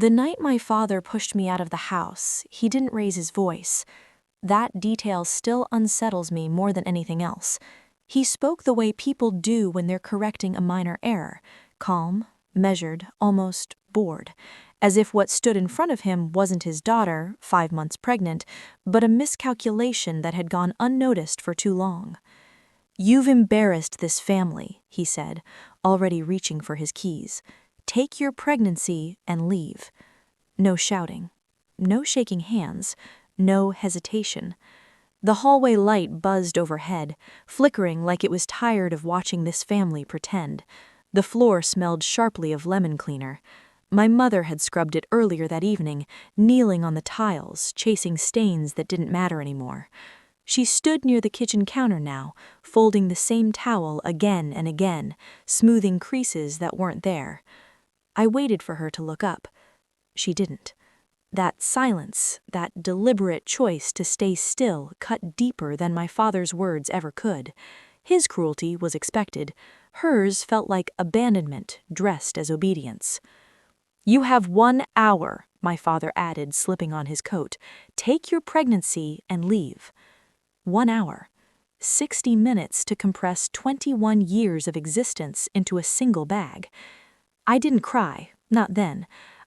The night my father pushed me out of the house, he didn't raise his voice. That detail still unsettles me more than anything else. He spoke the way people do when they're correcting a minor error, calm, measured, almost bored, as if what stood in front of him wasn't his daughter, 5 months pregnant, but a miscalculation that had gone unnoticed for too long. "You've embarrassed this family," he said, already reaching for his keys. "Take your pregnancy and leave." No shouting, no shaking hands, no hesitation. The hallway light buzzed overhead, flickering like it was tired of watching this family pretend. The floor smelled sharply of lemon cleaner. My mother had scrubbed it earlier that evening, kneeling on the tiles, chasing stains that didn't matter anymore. She stood near the kitchen counter now, folding the same towel again and again, smoothing creases that weren't there. I waited for her to look up. She didn't. That silence, that deliberate choice to stay still, cut deeper than my father's words ever could. His cruelty was expected. Hers felt like abandonment dressed as obedience. "You have 1 hour," my father added, slipping on his coat. "Take your pregnancy and leave." 1 hour. 60 minutes to compress 21 years of existence into a single bag. I didn't cry, not then.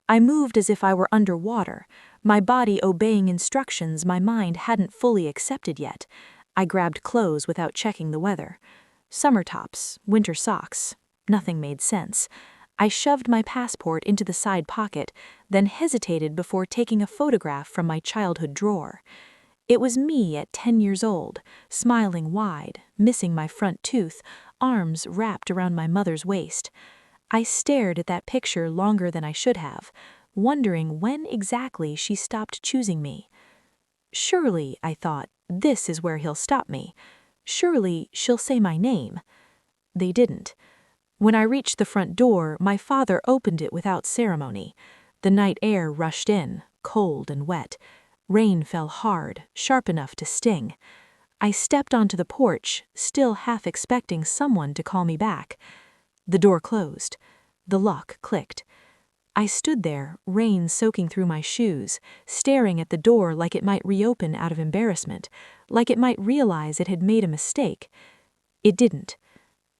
I moved as if I were underwater, my body obeying instructions my mind hadn't fully accepted yet. I grabbed clothes without checking the weather. Summer tops, winter socks. Nothing made sense. I shoved my passport into the side pocket, then hesitated before taking a photograph from my childhood drawer. It was me at 10 years old, smiling wide, missing my front tooth, arms wrapped around my mother's waist. I stared at that picture longer than I should have, wondering when exactly she stopped choosing me. Surely, I thought, this is where he'll stop me. Surely she'll say my name. They didn't. When I reached the front door, my father opened it without ceremony. The night air rushed in, cold and wet. Rain fell hard, sharp enough to sting. I stepped onto the porch, still half expecting someone to call me back. The door closed. The lock clicked. I stood there, rain soaking through my shoes, staring at the door like it might reopen out of embarrassment, like it might realize it had made a mistake. It didn't.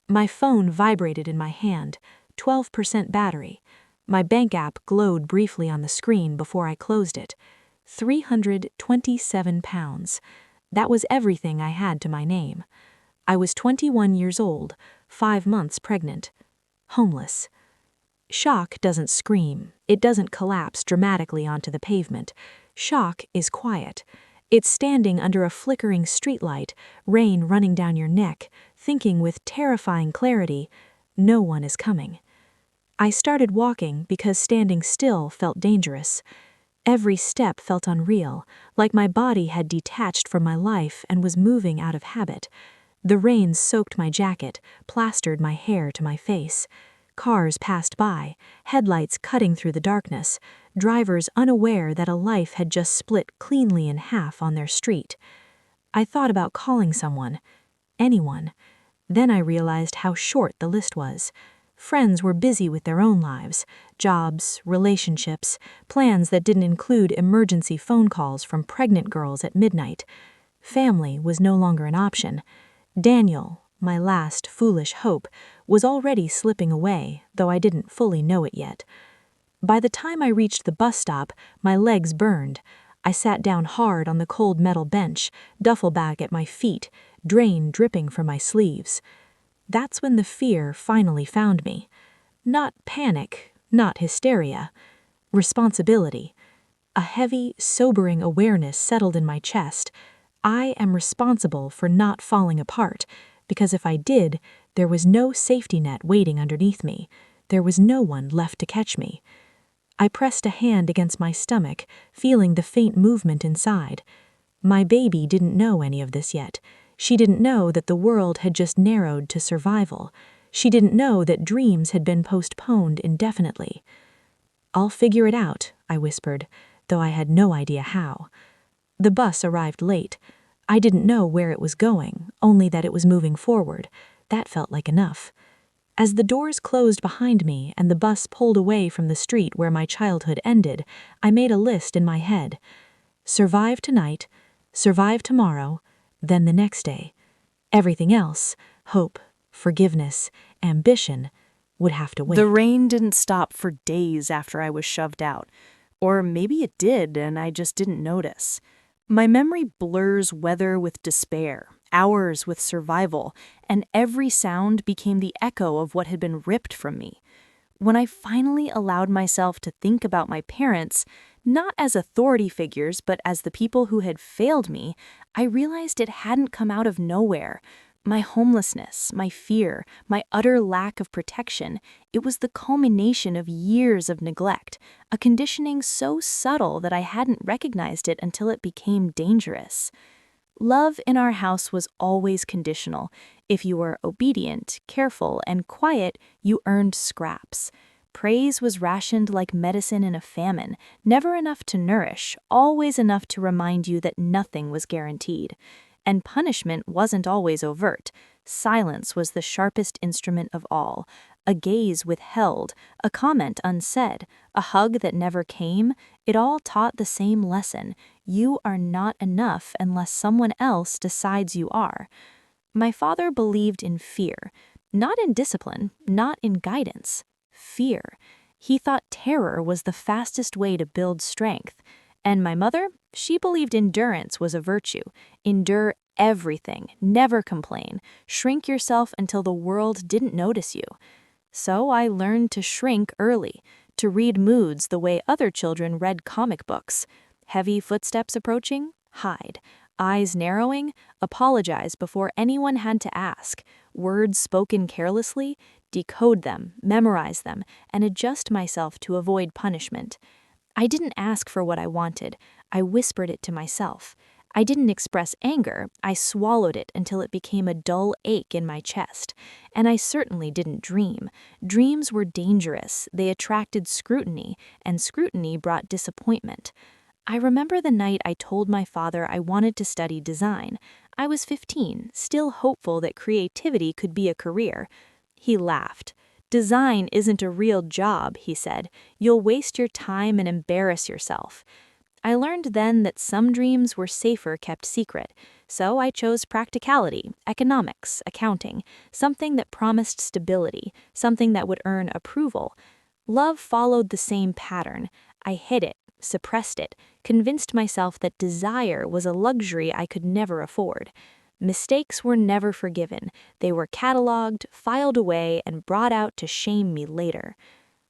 My phone vibrated in my hand, 12% battery. My bank app glowed briefly on the screen before I closed it. £327. That was everything I had to my name. I was 21 years old, 5 months pregnant, homeless. Shock doesn't scream. It doesn't collapse dramatically onto the pavement. Shock is quiet. It's standing under a flickering streetlight, rain running down your neck, thinking with terrifying clarity, no one is coming. I started walking because standing still felt dangerous. Every step felt unreal, like my body had detached from my life and was moving out of habit. The rain soaked my jacket, plastered my hair to my face. Cars passed by, headlights cutting through the darkness, drivers unaware that a life had just split cleanly in half on their street. I thought about calling someone, anyone. Then I realized how short the list was. Friends were busy with their own lives, jobs, relationships, plans that didn't include emergency phone calls from pregnant girls at midnight. Family was no longer an option. Daniel, my last foolish hope, was already slipping away, though I didn't fully know it yet. By the time I reached the bus stop, my legs burned. I sat down hard on the cold metal bench, duffel bag at my feet, drain dripping from my sleeves. That's when the fear finally found me. Not panic, not hysteria. Responsibility. A heavy, sobering awareness settled in my chest. I am responsible for not falling apart, because if I did, there was no safety net waiting underneath me. There was no one left to catch me. I pressed a hand against my stomach, feeling the faint movement inside. My baby didn't know any of this yet. She didn't know that the world had just narrowed to survival. She didn't know that dreams had been postponed indefinitely. "I'll figure it out," I whispered, though I had no idea how. The bus arrived late. I didn't know where it was going, only that it was moving forward. That felt like enough. As the doors closed behind me and the bus pulled away from the street where my childhood ended, I made a list in my head. Survive tonight, survive tomorrow, then the next day. Everything else, hope, forgiveness, ambition, would have to wait. The rain didn't stop for days after I was shoved out. Or maybe it did and I just didn't notice. My memory blurs weather with despair, hours with survival, and every sound became the echo of what had been ripped from me. When I finally allowed myself to think about my parents, not as authority figures, but as the people who had failed me, I realized it hadn't come out of nowhere. My homelessness, my fear, my utter lack of protection, it was the culmination of years of neglect, a conditioning so subtle that I hadn't recognized it until it became dangerous. Love in our house was always conditional. If you were obedient, careful, and quiet, you earned scraps. Praise was rationed like medicine in a famine, never enough to nourish, always enough to remind you that nothing was guaranteed. And punishment wasn't always overt. Silence was the sharpest instrument of all. A gaze withheld, a comment unsaid, a hug that never came, it all taught the same lesson. You are not enough unless someone else decides you are. My father believed in fear, not in discipline, not in guidance. Fear. He thought terror was the fastest way to build strength. And my mother, she believed endurance was a virtue. Endure everything, never complain, shrink yourself until the world didn't notice you. So I learned to shrink early, to read moods the way other children read comic books. Heavy footsteps approaching? Hide. Eyes narrowing? Apologize before anyone had to ask. Words spoken carelessly? Decode them, memorize them, and adjust myself to avoid punishment. I didn't ask for what I wanted. I whispered it to myself. I didn't express anger. I swallowed it until it became a dull ache in my chest. And I certainly didn't dream. Dreams were dangerous. They attracted scrutiny, and scrutiny brought disappointment. I remember the night I told my father I wanted to study design. I was 15, still hopeful that creativity could be a career. He laughed. "Design isn't a real job," he said. "You'll waste your time and embarrass yourself." I learned then that some dreams were safer kept secret, so I chose practicality, economics, accounting, something that promised stability, something that would earn approval. Love followed the same pattern. I hid it, suppressed it, convinced myself that desire was a luxury I could never afford. Mistakes were never forgiven. They were cataloged, filed away, and brought out to shame me later.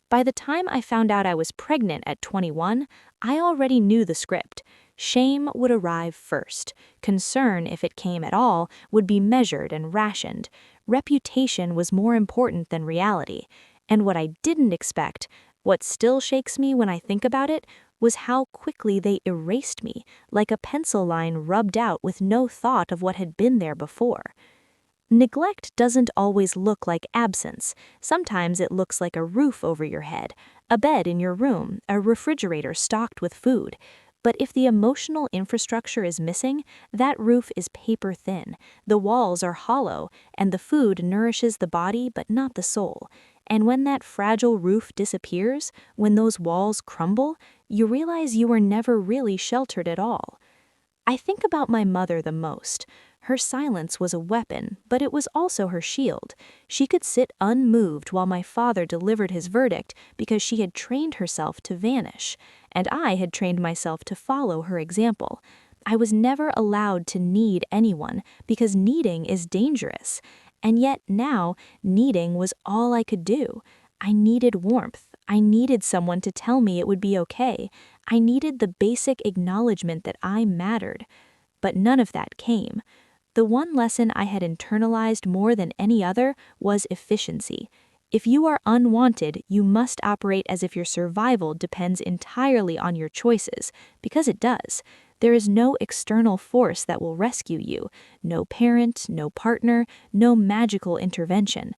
By the time I found out I was pregnant at 21, I already knew the script. Shame would arrive first. Concern, if it came at all, would be measured and rationed. Reputation was more important than reality. And what I didn't expect, what still shakes me when I think about it, was how quickly they erased me, like a pencil line rubbed out with no thought of what had been there before. Neglect doesn't always look like absence. Sometimes it looks like a roof over your head, a bed in your room, a refrigerator stocked with food. But if the emotional infrastructure is missing, that roof is paper thin, the walls are hollow, and the food nourishes the body but not the soul. And when that fragile roof disappears, when those walls crumble, you realize you were never really sheltered at all. I think about my mother the most. Her silence was a weapon, but it was also her shield. She could sit unmoved while my father delivered his verdict because she had trained herself to vanish, and I had trained myself to follow her example. I was never allowed to need anyone because needing is dangerous. And yet now, needing was all I could do. I needed warmth. I needed someone to tell me it would be okay. I needed the basic acknowledgement that I mattered. But none of that came. The one lesson I had internalized more than any other was efficiency. If you are unwanted, you must operate as if your survival depends entirely on your choices, because it does. There is no external force that will rescue you, no parent, no partner, no magical intervention.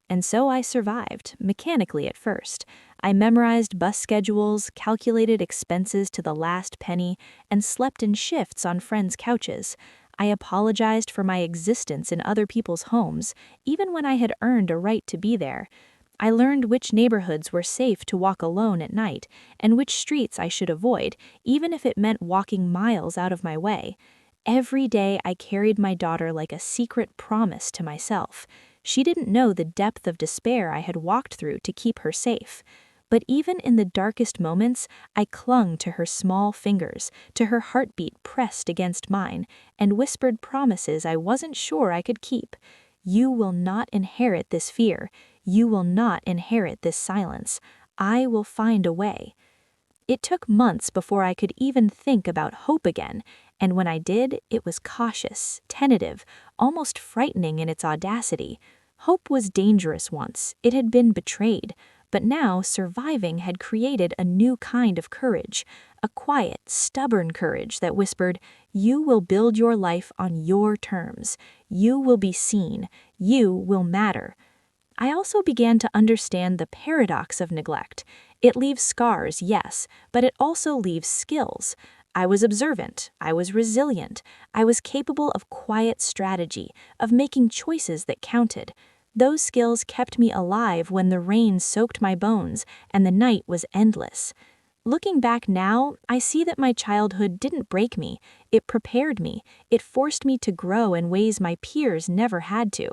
And so I survived, mechanically at first. I memorized bus schedules, calculated expenses to the last penny, and slept in shifts on friends' couches. I apologized for my existence in other people's homes, even when I had earned a right to be there. I learned which neighborhoods were safe to walk alone at night, and which streets I should avoid, even if it meant walking miles out of my way. Every day I carried my daughter like a secret promise to myself. She didn't know the depth of despair I had walked through to keep her safe. But even in the darkest moments, I clung to her small fingers, to her heartbeat pressed against mine, and whispered promises I wasn't sure I could keep. You will not inherit this fear. You will not inherit this silence. I will find a way. It took months before I could even think about hope again, and when I did, it was cautious, tentative, almost frightening in its audacity. Hope was dangerous once. It had been betrayed. But now surviving had created a new kind of courage, a quiet, stubborn courage that whispered, "You will build your life on your terms. You will be seen. You will matter." I also began to understand the paradox of neglect. It leaves scars, yes, but it also leaves skills. I was observant, I was resilient, I was capable of quiet strategy, of making choices that counted. Those skills kept me alive when the rain soaked my bones and the night was endless. Looking back now, I see that my childhood didn't break me. It prepared me. It forced me to grow in ways my peers never had to.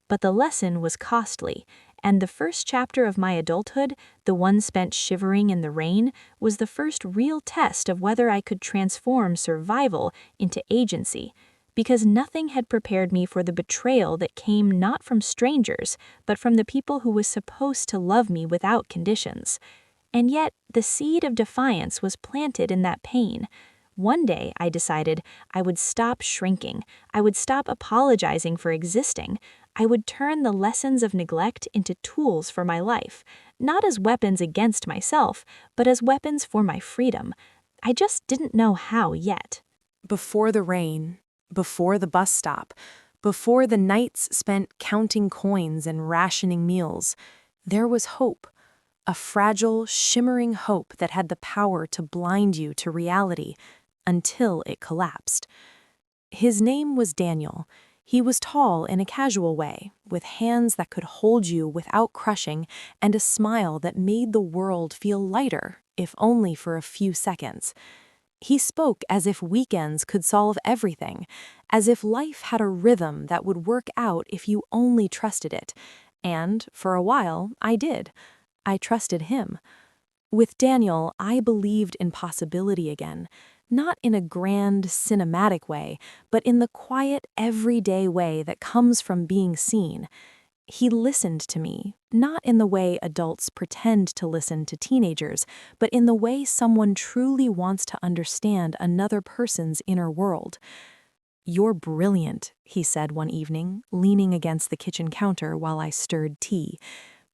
But the lesson was costly, and the first chapter of my adulthood, the one spent shivering in the rain, was the first real test of whether I could transform survival into agency. Because nothing had prepared me for the betrayal that came not from strangers, but from the people who was supposed to love me without conditions. And yet, the seed of defiance was planted in that pain. One day, I decided I would stop shrinking. I would stop apologizing for existing. I would turn the lessons of neglect into tools for my life, not as weapons against myself, but as weapons for my freedom. I just didn't know how yet. Before the rain, before the bus stop, before the nights spent counting coins and rationing meals, there was hope. A fragile, shimmering hope that had the power to blind you to reality until it collapsed. His name was Daniel. He was tall in a casual way, with hands that could hold you without crushing and a smile that made the world feel lighter, if only for a few seconds. He spoke as if weekends could solve everything, as if life had a rhythm that would work out if you only trusted it. And, for a while, I did. I trusted him. With Daniel, I believed in possibility again, not in a grand, cinematic way, but in the quiet, everyday way that comes from being seen. He listened to me, not in the way adults pretend to listen to teenagers, but in the way someone truly wants to understand another person's inner world. "You're brilliant," he said one evening, leaning against the kitchen counter while I stirred tea.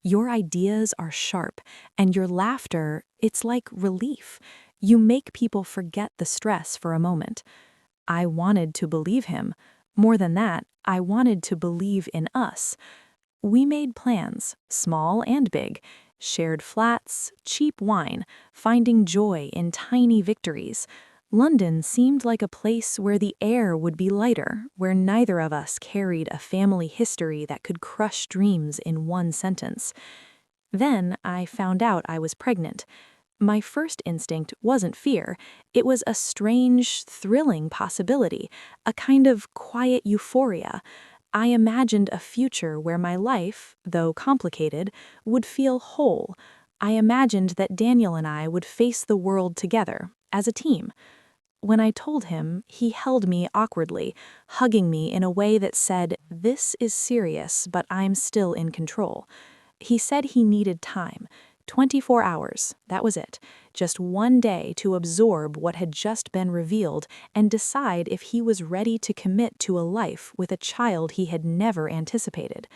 "Your ideas are sharp, and your laughter, it's like relief. You make people forget the stress for a moment." I wanted to believe him. More than that, I wanted to believe in us. We made plans, small and big, shared flats, cheap wine, finding joy in tiny victories. London seemed like a place where the air would be lighter, where neither of us carried a family history that could crush dreams in one sentence. Then I found out I was pregnant. My first instinct wasn't fear. It was a strange, thrilling possibility, a kind of quiet euphoria. I imagined a future where my life, though complicated, would feel whole. I imagined that Daniel and I would face the world together, as a team. When I told him, he held me awkwardly, hugging me in a way that said, "This is serious, but I'm still in control." He said he needed time. 24 hours, that was it. Just one day to absorb what had just been revealed and decide if he was ready to commit to a life with a child he had never anticipated.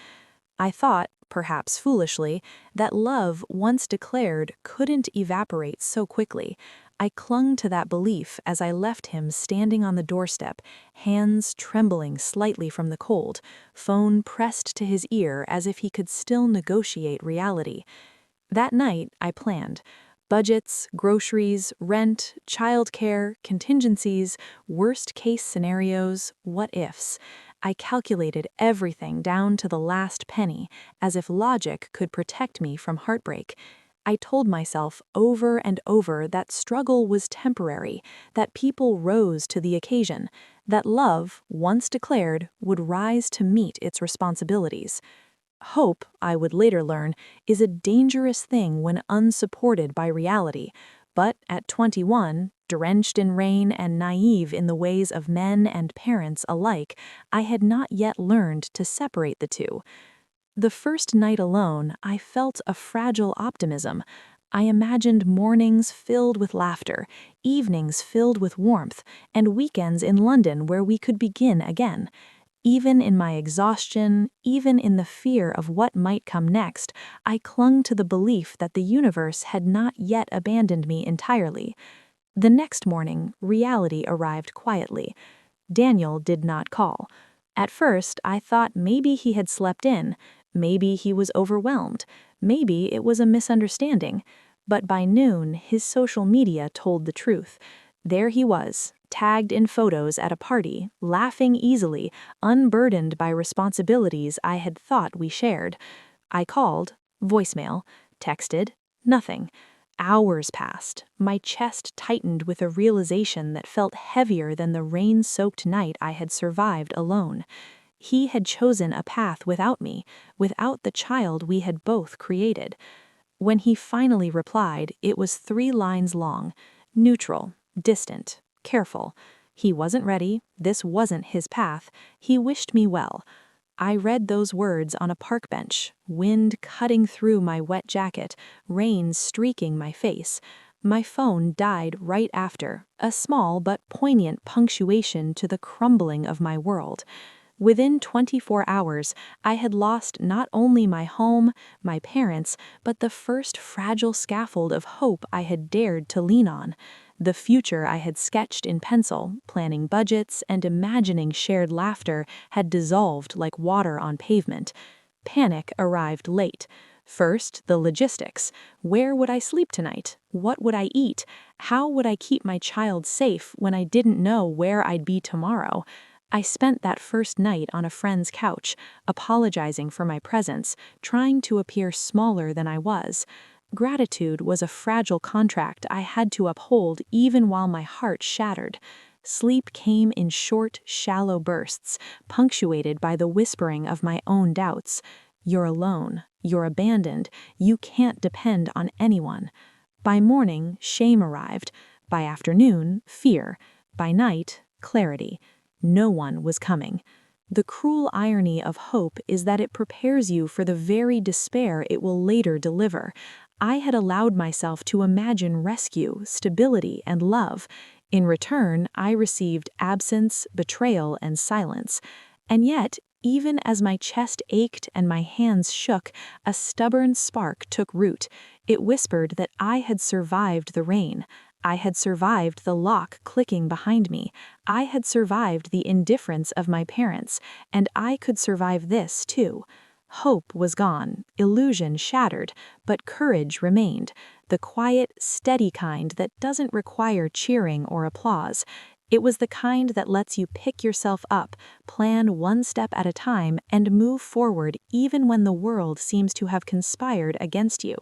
I thought, perhaps foolishly, that love once declared couldn't evaporate so quickly. I clung to that belief as I left him standing on the doorstep, hands trembling slightly from the cold, phone pressed to his ear as if he could still negotiate reality. That night, I planned. Budgets, groceries, rent, childcare, contingencies, worst-case scenarios, what-ifs. I calculated everything down to the last penny, as if logic could protect me from heartbreak. I told myself over and over that struggle was temporary, that people rose to the occasion, that love, once declared, would rise to meet its responsibilities. Hope, I would later learn, is a dangerous thing when unsupported by reality, but at 21, drenched in rain and naive in the ways of men and parents alike, I had not yet learned to separate the two. The first night alone, I felt a fragile optimism. I imagined mornings filled with laughter, evenings filled with warmth, and weekends in London where we could begin again. Even in my exhaustion, even in the fear of what might come next, I clung to the belief that the universe had not yet abandoned me entirely. The next morning, reality arrived quietly. Daniel did not call. At first, I thought maybe he had slept in, maybe he was overwhelmed, maybe it was a misunderstanding. But by noon, his social media told the truth. There he was, tagged in photos at a party, laughing easily, unburdened by responsibilities I had thought we shared. I called, voicemail, texted, nothing. Hours passed, my chest tightened with a realization that felt heavier than the rain-soaked night I had survived alone. He had chosen a path without me, without the child we had both created. When he finally replied, it was 3 lines long, neutral, distant, careful. He wasn't ready, this wasn't his path, he wished me well. I read those words on a park bench, wind cutting through my wet jacket, rain streaking my face. My phone died right after, a small but poignant punctuation to the crumbling of my world. Within 24 hours, I had lost not only my home, my parents, but the first fragile scaffold of hope I had dared to lean on. The future I had sketched in pencil, planning budgets and imagining shared laughter, had dissolved like water on pavement. Panic arrived late. First, the logistics. Where would I sleep tonight? What would I eat? How would I keep my child safe when I didn't know where I'd be tomorrow? I spent that first night on a friend's couch, apologizing for my presence, trying to appear smaller than I was. Gratitude was a fragile contract I had to uphold even while my heart shattered. Sleep came in short, shallow bursts, punctuated by the whispering of my own doubts. You're alone, you're abandoned, you can't depend on anyone. By morning, shame arrived. By afternoon, fear. By night, clarity. No one was coming. The cruel irony of hope is that it prepares you for the very despair it will later deliver. I had allowed myself to imagine rescue, stability, and love. In return, I received absence, betrayal, and silence. And yet, even as my chest ached and my hands shook, a stubborn spark took root. It whispered that I had survived the rain. I had survived the lock clicking behind me. I had survived the indifference of my parents, and I could survive this too. Hope was gone, illusion shattered, but courage remained, the quiet, steady kind that doesn't require cheering or applause. It was the kind that lets you pick yourself up, plan one step at a time, and move forward even when the world seems to have conspired against you.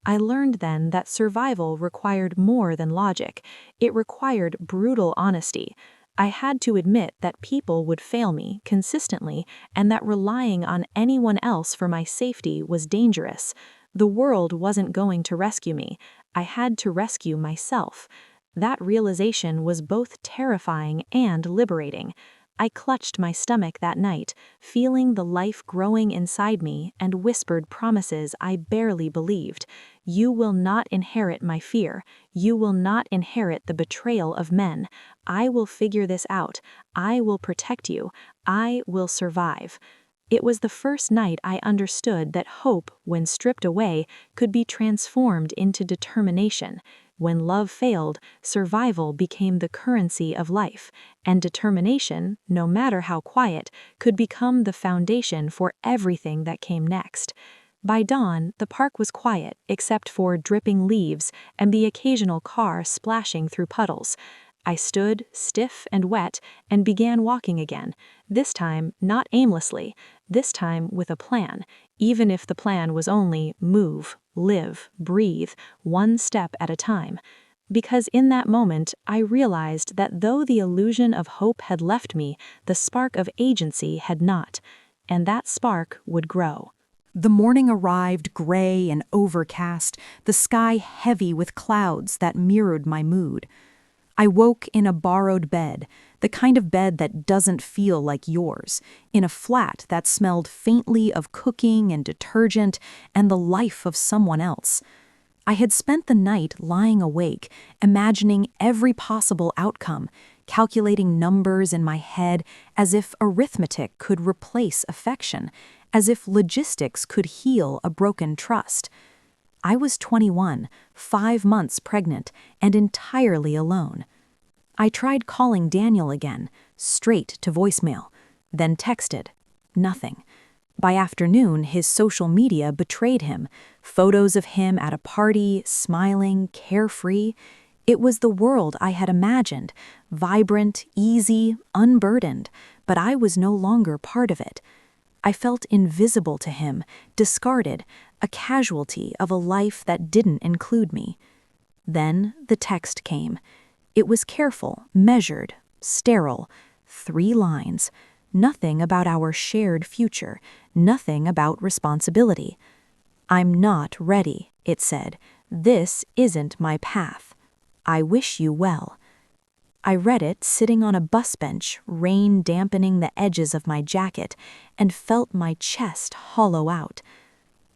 I learned then that survival required more than logic. It required brutal honesty. I had to admit that people would fail me consistently and that relying on anyone else for my safety was dangerous. The world wasn't going to rescue me. I had to rescue myself. That realization was both terrifying and liberating. I clutched my stomach that night, feeling the life growing inside me, and whispered promises I barely believed. You will not inherit my fear. You will not inherit the betrayal of men. I will figure this out. I will protect you. I will survive. It was the first night I understood that hope, when stripped away, could be transformed into determination. When love failed, survival became the currency of life, and determination, no matter how quiet, could become the foundation for everything that came next. By dawn, the park was quiet except for dripping leaves and the occasional car splashing through puddles. I stood, stiff and wet, and began walking again, this time not aimlessly, this time with a plan, even if the plan was only move, live, breathe, one step at a time. Because in that moment, I realized that though the illusion of hope had left me, the spark of agency had not, and that spark would grow. The morning arrived gray and overcast, the sky heavy with clouds that mirrored my mood. I woke in a borrowed bed, the kind of bed that doesn't feel like yours, in a flat that smelled faintly of cooking and detergent and the life of someone else. I had spent the night lying awake, imagining every possible outcome, calculating numbers in my head as if arithmetic could replace affection, as if logistics could heal a broken trust. I was 21, 5 months pregnant, and entirely alone. I tried calling Daniel again, straight to voicemail, then texted. Nothing. By afternoon, his social media betrayed him. Photos of him at a party, smiling, carefree. It was the world I had imagined, vibrant, easy, unburdened, but I was no longer part of it. I felt invisible to him, discarded, a casualty of a life that didn't include me. Then the text came. It was careful, measured, sterile, 3 lines. Nothing about our shared future, nothing about responsibility. "I'm not ready," it said. "This isn't my path. I wish you well." I read it sitting on a bus bench, rain dampening the edges of my jacket, and felt my chest hollow out.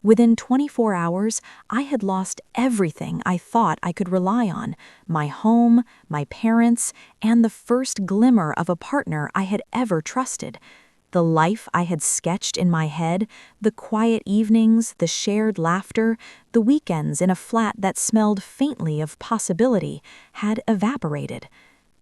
Within 24 hours, I had lost everything I thought I could rely on, my home, my parents, and the first glimmer of a partner I had ever trusted. The life I had sketched in my head, the quiet evenings, the shared laughter, the weekends in a flat that smelled faintly of possibility, had evaporated.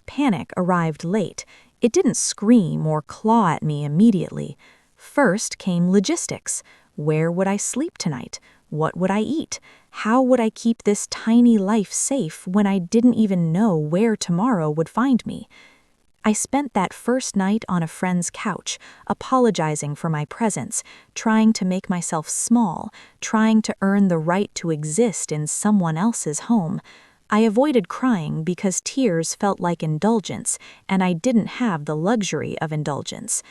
Panic arrived late. It didn't scream or claw at me immediately. First came logistics. Where would I sleep tonight? What would I eat? How would I keep this tiny life safe when I didn't even know where tomorrow would find me? I spent that first night on a friend's couch, apologizing for my presence, trying to make myself small, trying to earn the right to exist in someone else's home. I avoided crying because tears felt like indulgence, and I didn't have the luxury of indulgence.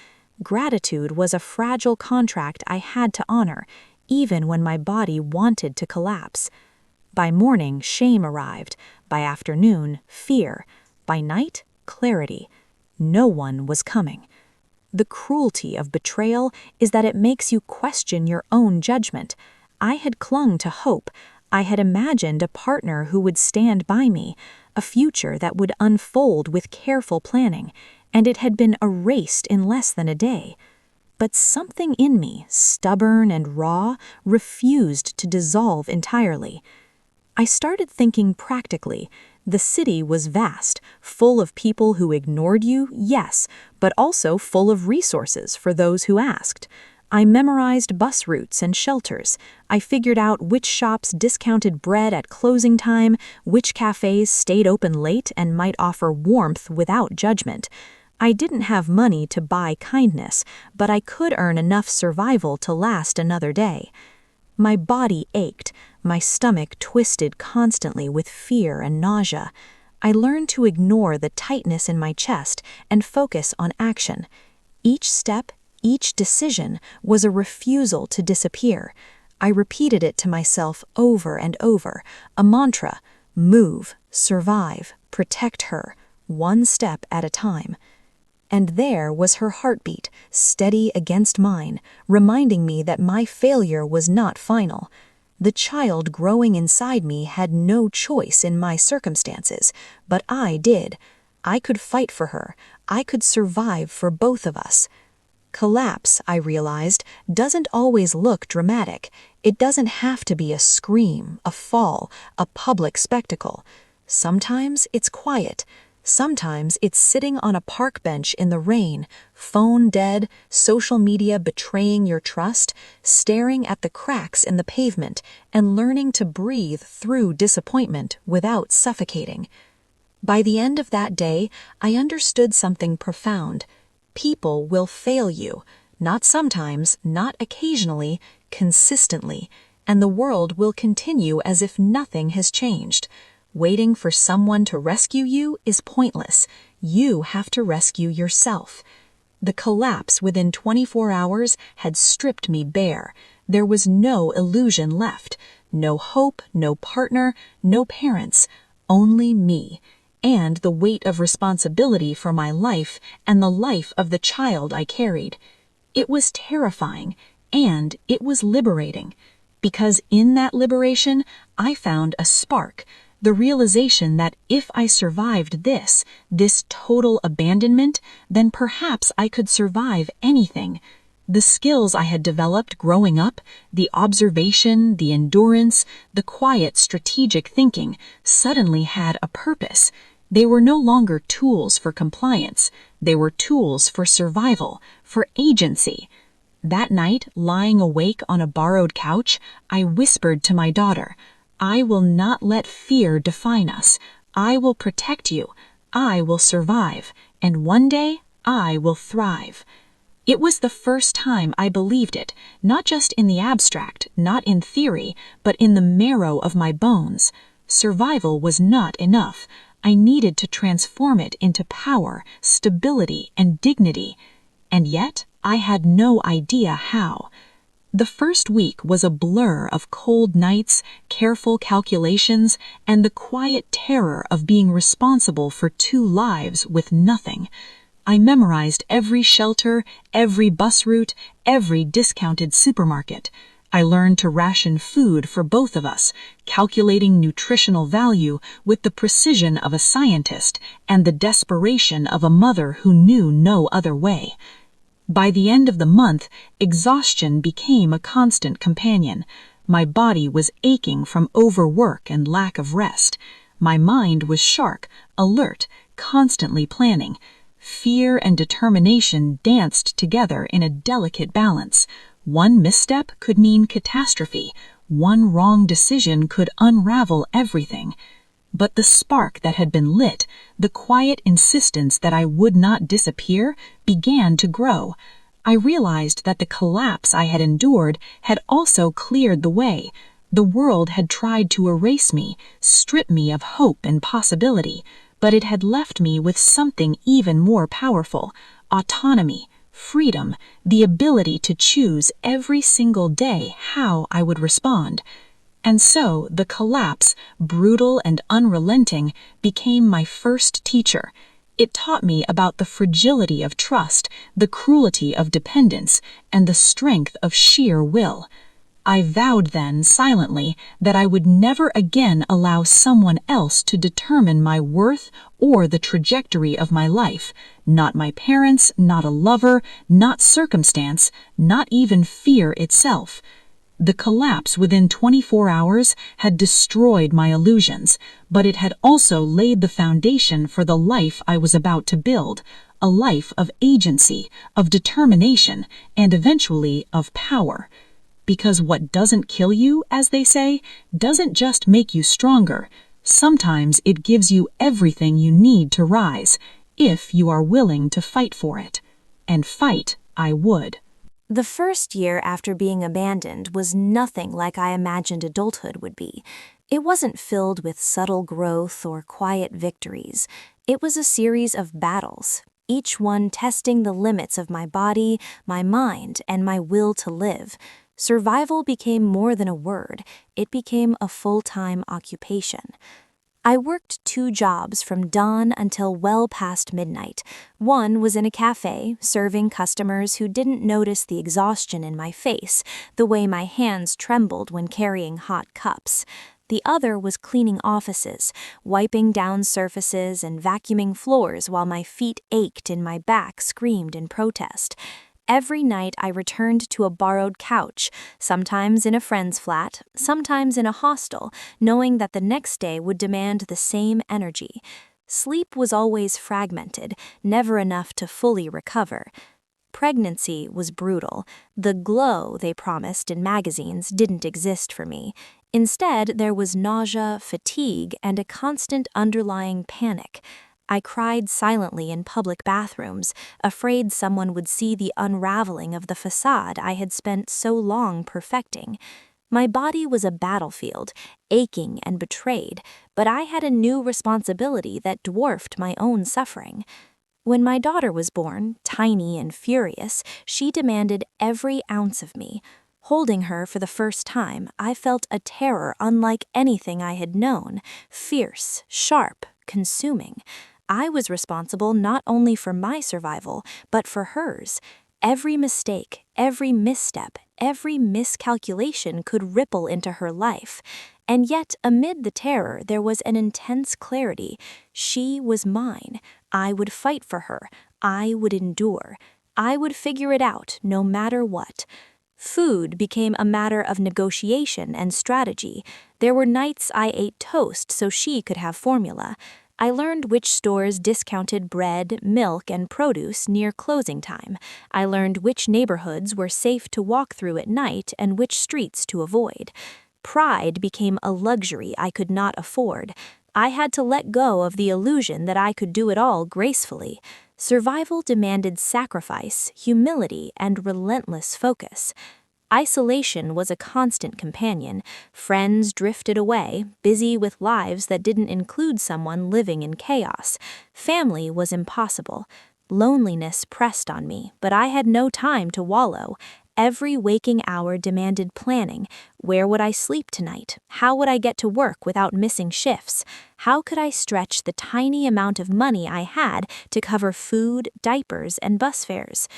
Gratitude was a fragile contract I had to honor, even when my body wanted to collapse. By morning, shame arrived. By afternoon, fear. By night, clarity. No one was coming. The cruelty of betrayal is that it makes you question your own judgment. I had clung to hope. I had imagined a partner who would stand by me, a future that would unfold with careful planning, and it had been erased in less than a day. But something in me, stubborn and raw, refused to dissolve entirely. I started thinking practically. The city was vast, full of people who ignored you, yes, but also full of resources for those who asked. I memorized bus routes and shelters. I figured out which shops discounted bread at closing time, which cafes stayed open late and might offer warmth without judgment. I didn't have money to buy kindness, but I could earn enough survival to last another day. My body ached, my stomach twisted constantly with fear and nausea. I learned to ignore the tightness in my chest and focus on action. Each step, each decision was a refusal to disappear. I repeated it to myself over and over, a mantra: move, survive, protect her, one step at a time. And there was her heartbeat, steady against mine, reminding me that my failure was not final. The child growing inside me had no choice in my circumstances, but I did. I could fight for her. I could survive for both of us. Collapse, I realized, doesn't always look dramatic. It doesn't have to be a scream, a fall, a public spectacle. Sometimes it's quiet. Sometimes it's sitting on a park bench in the rain, phone dead, social media betraying your trust, staring at the cracks in the pavement, and learning to breathe through disappointment without suffocating. By the end of that day, I understood something profound. People will fail you, not sometimes, not occasionally, consistently, and the world will continue as if nothing has changed. Waiting for someone to rescue you is pointless. You have to rescue yourself. The collapse within 24 hours had stripped me bare. There was no illusion left. No hope, no partner, no parents. Only me. And the weight of responsibility for my life and the life of the child I carried. It was terrifying, and it was liberating. Because in that liberation, I found a spark. The realization that if I survived this total abandonment, then perhaps I could survive anything. The skills I had developed growing up, the observation, the endurance, the quiet strategic thinking, suddenly had a purpose. They were no longer tools for compliance. They were tools for survival, for agency. That night, lying awake on a borrowed couch, I whispered to my daughter, "I will not let fear define us. I will protect you. I will survive. And one day, I will thrive." It was the first time I believed it, not just in the abstract, not in theory, but in the marrow of my bones. Survival was not enough. I needed to transform it into power, stability, and dignity. And yet, I had no idea how. The first week was a blur of cold nights, careful calculations, and the quiet terror of being responsible for 2 lives with nothing. I memorized every shelter, every bus route, every discounted supermarket. I learned to ration food for both of us, calculating nutritional value with the precision of a scientist and the desperation of a mother who knew no other way. By the end of the month, exhaustion became a constant companion. My body was aching from overwork and lack of rest. My mind was sharp, alert, constantly planning. Fear and determination danced together in a delicate balance. One misstep could mean catastrophe. One wrong decision could unravel everything. But the spark that had been lit, the quiet insistence that I would not disappear, began to grow. I realized that the collapse I had endured had also cleared the way. The world had tried to erase me, strip me of hope and possibility, but it had left me with something even more powerful: autonomy, freedom, the ability to choose every single day how I would respond. And so the collapse, brutal and unrelenting, became my first teacher. It taught me about the fragility of trust, the cruelty of dependence, and the strength of sheer will. I vowed then, silently, that I would never again allow someone else to determine my worth or the trajectory of my life. Not my parents, not a lover, not circumstance, not even fear itself. The collapse within 24 hours had destroyed my illusions, but it had also laid the foundation for the life I was about to build, a life of agency, of determination, and eventually of power. Because what doesn't kill you, as they say, doesn't just make you stronger. Sometimes it gives you everything you need to rise, if you are willing to fight for it. And fight I would. The first year after being abandoned was nothing like I imagined adulthood would be. It wasn't filled with subtle growth or quiet victories. It was a series of battles, each one testing the limits of my body, my mind, and my will to live. Survival became more than a word. It became a full-time occupation. I worked 2 jobs from dawn until well past midnight. One was in a cafe, serving customers who didn't notice the exhaustion in my face, the way my hands trembled when carrying hot cups. The other was cleaning offices, wiping down surfaces and vacuuming floors while my feet ached and my back screamed in protest. Every night I returned to a borrowed couch, sometimes in a friend's flat, sometimes in a hostel, knowing that the next day would demand the same energy. Sleep was always fragmented, never enough to fully recover. Pregnancy was brutal. The glow they promised in magazines didn't exist for me. Instead, there was nausea, fatigue, and a constant underlying panic. I cried silently in public bathrooms, afraid someone would see the unraveling of the facade I had spent so long perfecting. My body was a battlefield, aching and betrayed, but I had a new responsibility that dwarfed my own suffering. When my daughter was born, tiny and furious, she demanded every ounce of me. Holding her for the first time, I felt a terror unlike anything I had known, fierce, sharp, consuming. I was responsible not only for my survival, but for hers. Every mistake, every misstep, every miscalculation could ripple into her life. And yet, amid the terror, there was an intense clarity. She was mine. I would fight for her. I would endure. I would figure it out, no matter what. Food became a matter of negotiation and strategy. There were nights I ate toast so she could have formula. I learned which stores discounted bread, milk, and produce near closing time. I learned which neighborhoods were safe to walk through at night and which streets to avoid. Pride became a luxury I could not afford. I had to let go of the illusion that I could do it all gracefully. Survival demanded sacrifice, humility, and relentless focus. Isolation was a constant companion. Friends drifted away, busy with lives that didn't include someone living in chaos. Family was impossible. Loneliness pressed on me, but I had no time to wallow. Every waking hour demanded planning. Where would I sleep tonight? How would I get to work without missing shifts? How could I stretch the tiny amount of money I had to cover food, diapers, and bus fares?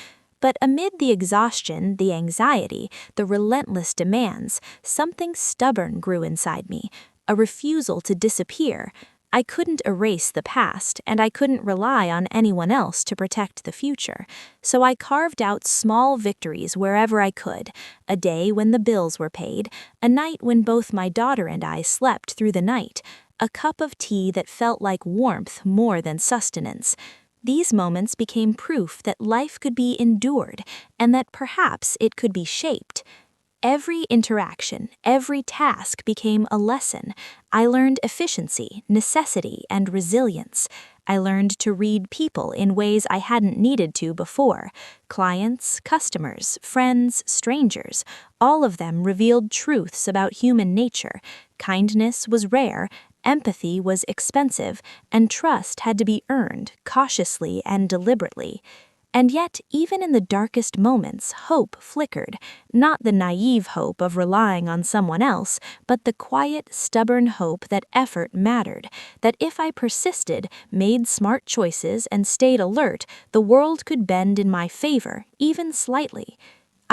But amid the exhaustion, the anxiety, the relentless demands, something stubborn grew inside me, a refusal to disappear. I couldn't erase the past, and I couldn't rely on anyone else to protect the future. So I carved out small victories wherever I could, a day when the bills were paid, a night when both my daughter and I slept through the night, a cup of tea that felt like warmth more than sustenance. These moments became proof that life could be endured, and that perhaps it could be shaped. Every interaction, every task became a lesson. I learned efficiency, necessity, and resilience. I learned to read people in ways I hadn't needed to before. Clients, customers, friends, strangers, all of them revealed truths about human nature. Kindness was rare, empathy was expensive, and trust had to be earned cautiously and deliberately. And yet, even in the darkest moments, hope flickered, not the naive hope of relying on someone else, but the quiet, stubborn hope that effort mattered, that if I persisted, made smart choices, and stayed alert, the world could bend in my favor, even slightly.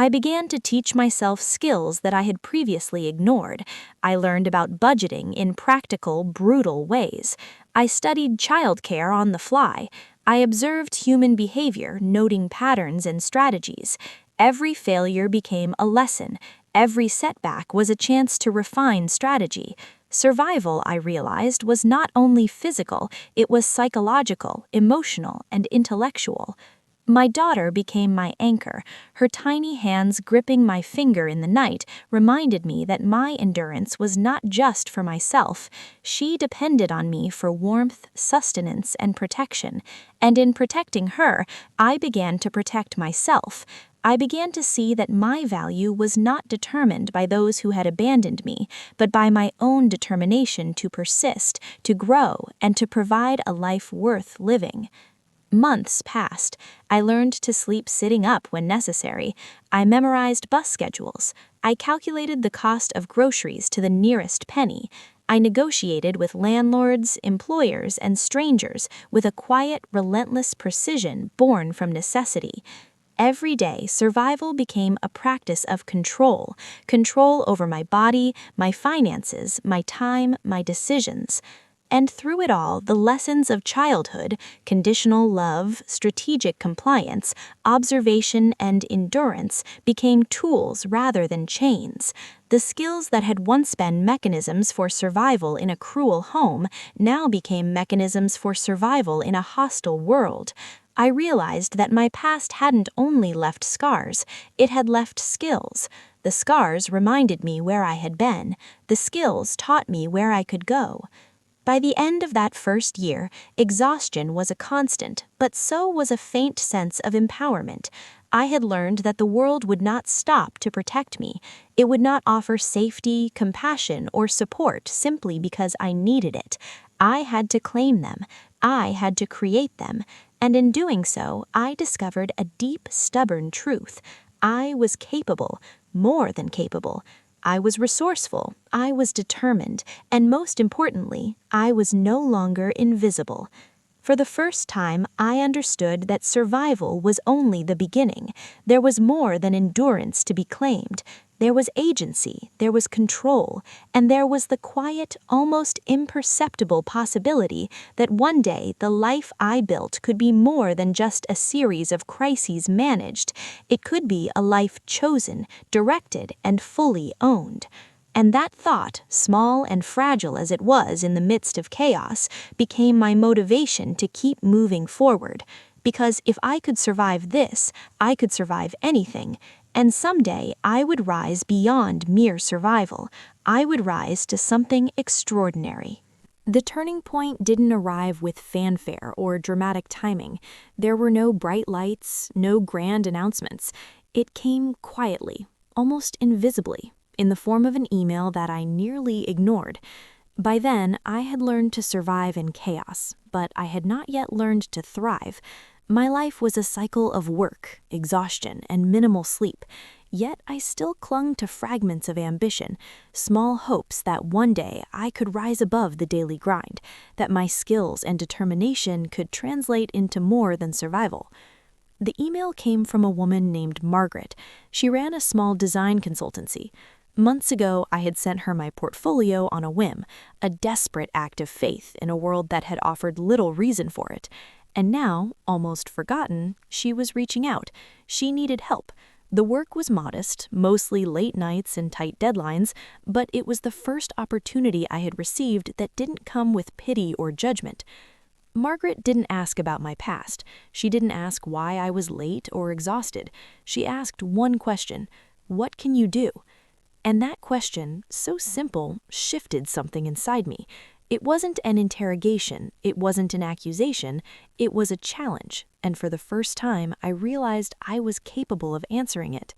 I began to teach myself skills that I had previously ignored. I learned about budgeting in practical, brutal ways. I studied childcare on the fly. I observed human behavior, noting patterns and strategies. Every failure became a lesson. Every setback was a chance to refine strategy. Survival, I realized, was not only physical, it was psychological, emotional, and intellectual. My daughter became my anchor. Her tiny hands gripping my finger in the night reminded me that my endurance was not just for myself. She depended on me for warmth, sustenance, and protection. And in protecting her, I began to protect myself. I began to see that my value was not determined by those who had abandoned me, but by my own determination to persist, to grow, and to provide a life worth living. Months passed. I learned to sleep sitting up when necessary. I memorized bus schedules. I calculated the cost of groceries to the nearest penny. I negotiated with landlords, employers, and strangers with a quiet, relentless precision born from necessity. Every day, survival became a practice of control over my body, my finances, my time, my decisions. And through it all, the lessons of childhood, conditional love, strategic compliance, observation, and endurance became tools rather than chains. The skills that had once been mechanisms for survival in a cruel home now became mechanisms for survival in a hostile world. I realized that my past hadn't only left scars, it had left skills. The scars reminded me where I had been. The skills taught me where I could go. By the end of that first year, exhaustion was a constant, but so was a faint sense of empowerment. I had learned that the world would not stop to protect me. It would not offer safety, compassion, or support simply because I needed it. I had to claim them. I had to create them. And in doing so, I discovered a deep, stubborn truth. I was capable, more than capable. I was resourceful, I was determined, and most importantly, I was no longer invisible. For the first time, I understood that survival was only the beginning. There was more than endurance to be claimed. There was agency, there was control, and there was the quiet, almost imperceptible possibility that one day the life I built could be more than just a series of crises managed. It could be a life chosen, directed, and fully owned. And that thought, small and fragile as it was in the midst of chaos, became my motivation to keep moving forward. Because if I could survive this, I could survive anything. And someday I would rise beyond mere survival. I would rise to something extraordinary. The turning point didn't arrive with fanfare or dramatic timing. There were no bright lights, no grand announcements. It came quietly, almost invisibly, in the form of an email that I nearly ignored. By then, I had learned to survive in chaos, but I had not yet learned to thrive. My life was a cycle of work, exhaustion, and minimal sleep, yet I still clung to fragments of ambition, small hopes that one day I could rise above the daily grind, that my skills and determination could translate into more than survival. The email came from a woman named Margaret. She ran a small design consultancy. Months ago, I had sent her my portfolio on a whim, a desperate act of faith in a world that had offered little reason for it. And now, almost forgotten, she was reaching out. She needed help. The work was modest, mostly late nights and tight deadlines, but it was the first opportunity I had received that didn't come with pity or judgment. Margaret didn't ask about my past. She didn't ask why I was late or exhausted. She asked one question: what can you do? And that question, so simple, shifted something inside me. It wasn't an interrogation, it wasn't an accusation, it was a challenge, and for the first time I realized I was capable of answering it.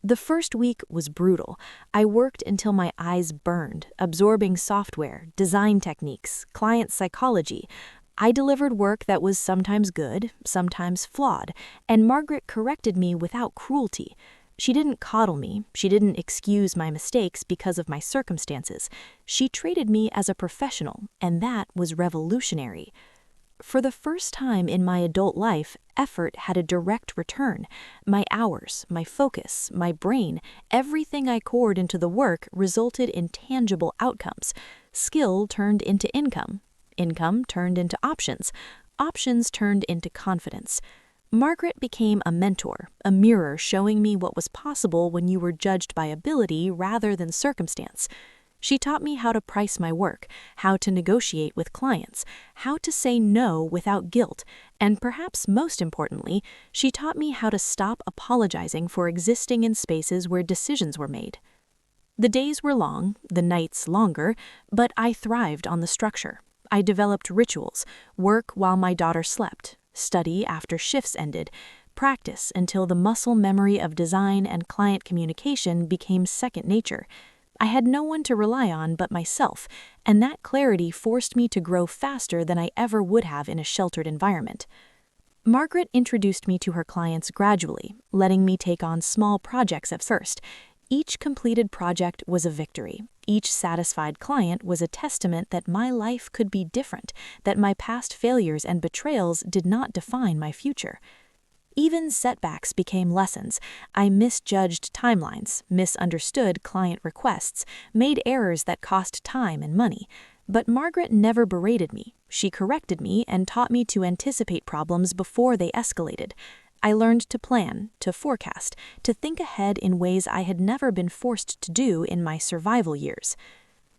The first week was brutal. I worked until my eyes burned, absorbing software, design techniques, client psychology. I delivered work that was sometimes good, sometimes flawed, and Margaret corrected me without cruelty. She didn't coddle me, she didn't excuse my mistakes because of my circumstances. She treated me as a professional, and that was revolutionary. For the first time in my adult life, effort had a direct return. My hours, my focus, my brain, everything I poured into the work resulted in tangible outcomes. Skill turned into income. Income turned into options. Options turned into confidence. Margaret became a mentor, a mirror showing me what was possible when you were judged by ability rather than circumstance. She taught me how to price my work, how to negotiate with clients, how to say no without guilt, and perhaps most importantly, she taught me how to stop apologizing for existing in spaces where decisions were made. The days were long, the nights longer, but I thrived on the structure. I developed rituals, work while my daughter slept, study after shifts ended, practice until the muscle memory of design and client communication became second nature. I had no one to rely on but myself, and that clarity forced me to grow faster than I ever would have in a sheltered environment. Margaret introduced me to her clients gradually, letting me take on small projects at first. Each completed project was a victory. Each satisfied client was a testament that my life could be different, that my past failures and betrayals did not define my future. Even setbacks became lessons. I misjudged timelines, misunderstood client requests, made errors that cost time and money. But Margaret never berated me. She corrected me and taught me to anticipate problems before they escalated. I learned to plan, to forecast, to think ahead in ways I had never been forced to do in my survival years.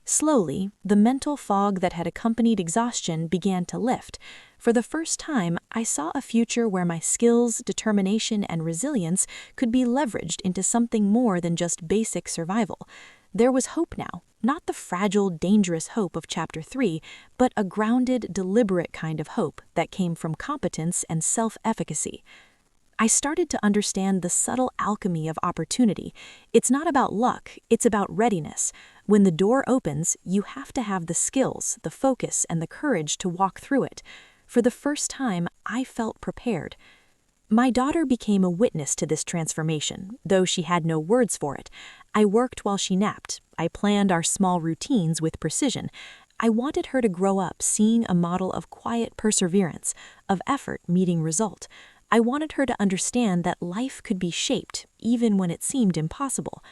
Slowly, the mental fog that had accompanied exhaustion began to lift. For the first time, I saw a future where my skills, determination, and resilience could be leveraged into something more than just basic survival. There was hope now, not the fragile, dangerous hope of Chapter 3, but a grounded, deliberate kind of hope that came from competence and self-efficacy. I started to understand the subtle alchemy of opportunity. It's not about luck, it's about readiness. When the door opens, you have to have the skills, the focus, and the courage to walk through it. For the first time, I felt prepared. My daughter became a witness to this transformation, though she had no words for it. I worked while she napped. I planned our small routines with precision. I wanted her to grow up seeing a model of quiet perseverance, of effort meeting result. I wanted her to understand that life could be shaped, even when it seemed impossible.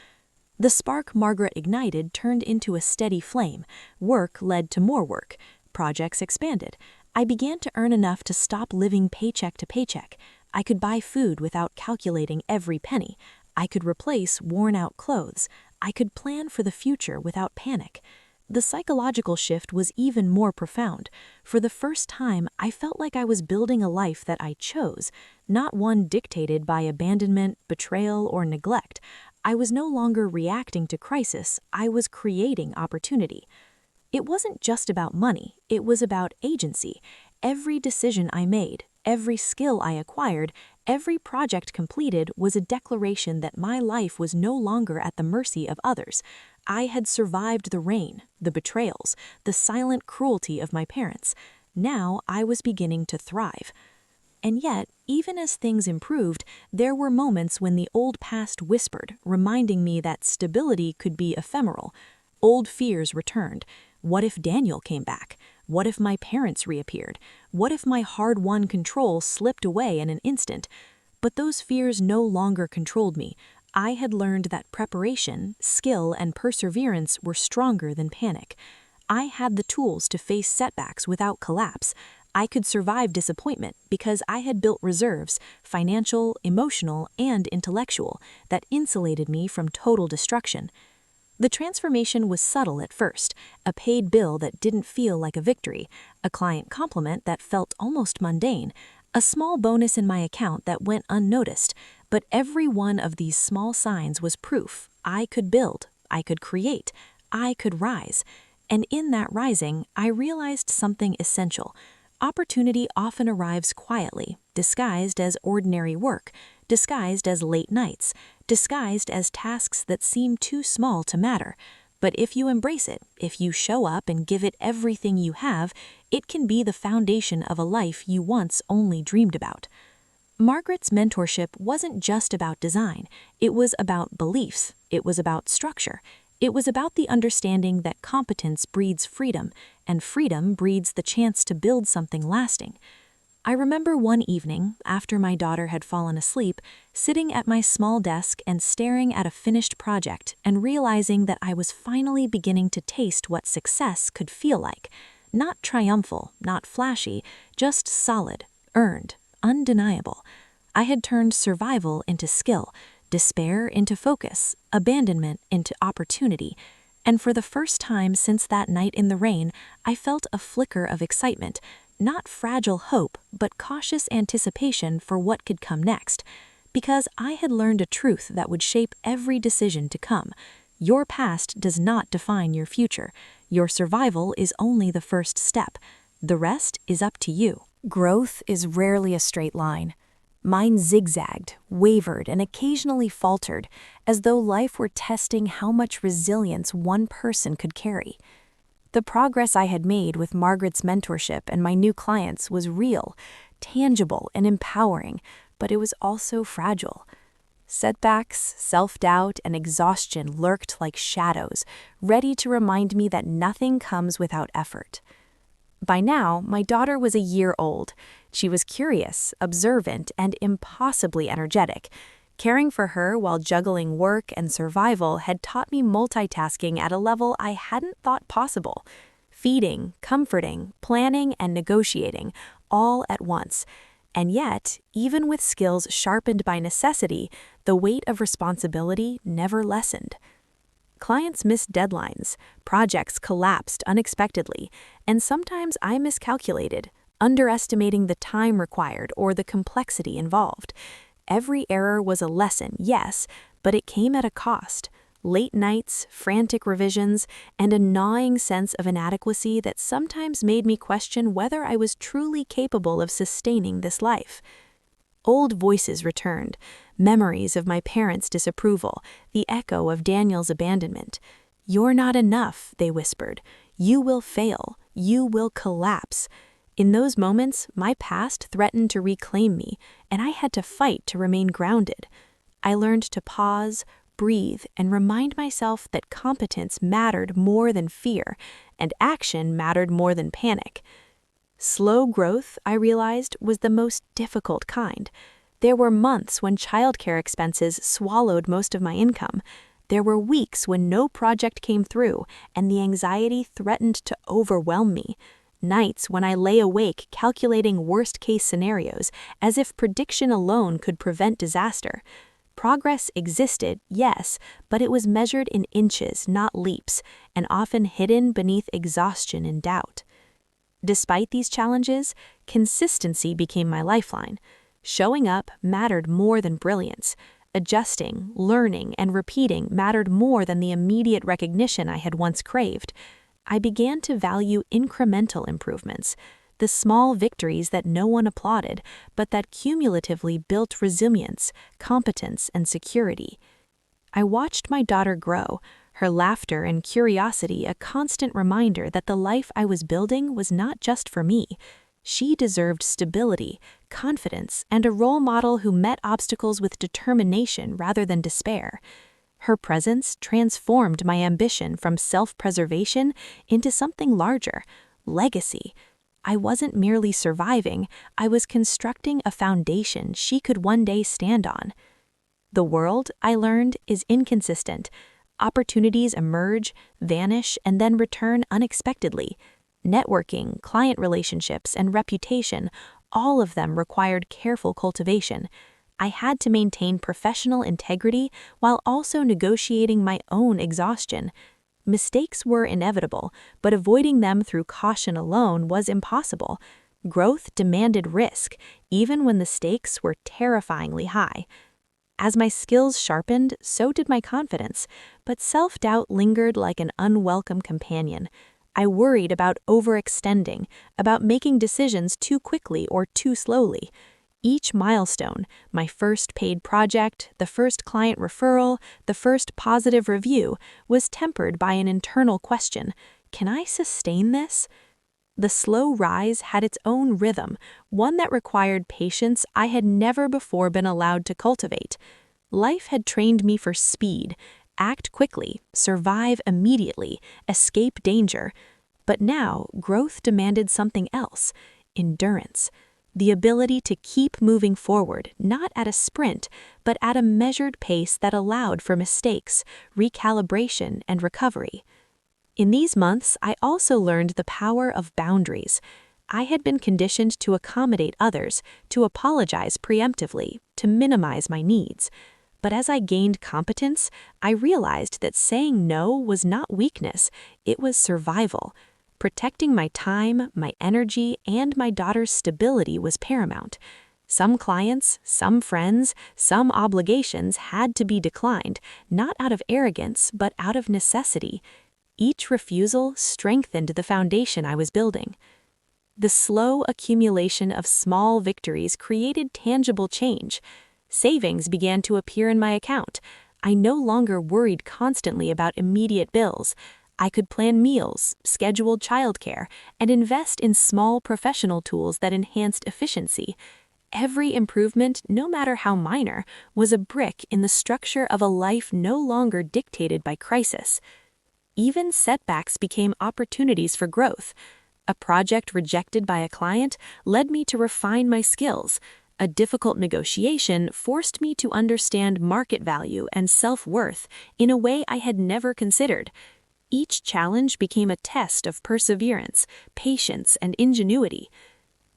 The spark Margaret ignited turned into a steady flame. Work led to more work. Projects expanded. I began to earn enough to stop living paycheck to paycheck. I could buy food without calculating every penny. I could replace worn-out clothes. I could plan for the future without panic. The psychological shift was even more profound. For the first time, I felt like I was building a life that I chose, not one dictated by abandonment, betrayal, or neglect. I was no longer reacting to crisis, I was creating opportunity. It wasn't just about money, it was about agency. Every decision I made, every skill I acquired, every project completed was a declaration that my life was no longer at the mercy of others. I had survived the rain, the betrayals, the silent cruelty of my parents. Now I was beginning to thrive. And yet, even as things improved, there were moments when the old past whispered, reminding me that stability could be ephemeral. Old fears returned. What if Daniel came back? What if my parents reappeared? What if my hard-won control slipped away in an instant? But those fears no longer controlled me. I had learned that preparation, skill, and perseverance were stronger than panic. I had the tools to face setbacks without collapse. I could survive disappointment because I had built reserves, financial, emotional, and intellectual, that insulated me from total destruction. The transformation was subtle at first, a paid bill that didn't feel like a victory, a client compliment that felt almost mundane, a small bonus in my account that went unnoticed. But every one of these small signs was proof I could build, I could create, I could rise. And in that rising, I realized something essential. Opportunity often arrives quietly, disguised as ordinary work, disguised as late nights, disguised as tasks that seem too small to matter. But if you embrace it, if you show up and give it everything you have, it can be the foundation of a life you once only dreamed about. Margaret's mentorship wasn't just about design. It was about beliefs. It was about structure. It was about the understanding that competence breeds freedom, and freedom breeds the chance to build something lasting. I remember one evening, after my daughter had fallen asleep, sitting at my small desk and staring at a finished project and realizing that I was finally beginning to taste what success could feel like. Not triumphal, not flashy, just solid, earned, undeniable. I had turned survival into skill, despair into focus, abandonment into opportunity. And for the first time since that night in the rain, I felt a flicker of excitement. Not fragile hope, but cautious anticipation for what could come next. Because I had learned a truth that would shape every decision to come. Your past does not define your future. Your survival is only the first step. The rest is up to you. Growth is rarely a straight line. Mine zigzagged, wavered, and occasionally faltered, as though life were testing how much resilience one person could carry. The progress I had made with Margaret's mentorship and my new clients was real, tangible, and empowering, but it was also fragile. Setbacks, self-doubt, and exhaustion lurked like shadows, ready to remind me that nothing comes without effort. By now, my daughter was a year old. She was curious, observant, and impossibly energetic. Caring for her while juggling work and survival had taught me multitasking at a level I hadn't thought possible. feeding, comforting, planning, and negotiating, all at once. And yet, even with skills sharpened by necessity, the weight of responsibility never lessened. Clients missed deadlines, projects collapsed unexpectedly, and sometimes I miscalculated, underestimating the time required or the complexity involved. Every error was a lesson, yes, but it came at a cost. Late nights, frantic revisions, and a gnawing sense of inadequacy that sometimes made me question whether I was truly capable of sustaining this life. Old voices returned, memories of my parents' disapproval, the echo of Daniel's abandonment. "You're not enough," they whispered. "You will fail. You will collapse." In those moments, my past threatened to reclaim me, and I had to fight to remain grounded. I learned to pause, breathe, and remind myself that competence mattered more than fear, and action mattered more than panic. Slow growth, I realized, was the most difficult kind. There were months when childcare expenses swallowed most of my income. There were weeks when no project came through, and the anxiety threatened to overwhelm me. Nights when I lay awake calculating worst-case scenarios, as if prediction alone could prevent disaster. Progress existed, yes, but it was measured in inches, not leaps, and often hidden beneath exhaustion and doubt. Despite these challenges, consistency became my lifeline. Showing up mattered more than brilliance. Adjusting, learning, and repeating mattered more than the immediate recognition I had once craved. I began to value incremental improvements, the small victories that no one applauded, but that cumulatively built resilience, competence, and security. I watched my daughter grow, her laughter and curiosity a constant reminder that the life I was building was not just for me. She deserved stability, confidence, and a role model who met obstacles with determination rather than despair. Her presence transformed my ambition from self-preservation into something larger, legacy. I wasn't merely surviving, I was constructing a foundation she could one day stand on. The world, I learned, is inconsistent. Opportunities emerge, vanish, and then return unexpectedly. Networking, client relationships, and reputation, all of them required careful cultivation. I had to maintain professional integrity while also negotiating my own exhaustion. Mistakes were inevitable, but avoiding them through caution alone was impossible. Growth demanded risk, even when the stakes were terrifyingly high. As my skills sharpened, so did my confidence, but self-doubt lingered like an unwelcome companion. I worried about overextending, about making decisions too quickly or too slowly. Each milestone, my first paid project, the first client referral, the first positive review, was tempered by an internal question: can I sustain this? The slow rise had its own rhythm, one that required patience I had never before been allowed to cultivate. Life had trained me for speed: act quickly, survive immediately, escape danger. But now, growth demanded something else: endurance. The ability to keep moving forward, not at a sprint, but at a measured pace that allowed for mistakes, recalibration, and recovery. In these months, I also learned the power of boundaries. I had been conditioned to accommodate others, to apologize preemptively, to minimize my needs. But as I gained competence, I realized that saying no was not weakness, it was survival. Protecting my time, my energy, and my daughter's stability was paramount. Some clients, some friends, some obligations had to be declined, not out of arrogance, but out of necessity. Each refusal strengthened the foundation I was building. The slow accumulation of small victories created tangible change. Savings began to appear in my account. I no longer worried constantly about immediate bills. I could plan meals, schedule childcare, and invest in small professional tools that enhanced efficiency. Every improvement, no matter how minor, was a brick in the structure of a life no longer dictated by crisis. Even setbacks became opportunities for growth. A project rejected by a client led me to refine my skills. A difficult negotiation forced me to understand market value and self-worth in a way I had never considered. Each challenge became a test of perseverance, patience, and ingenuity.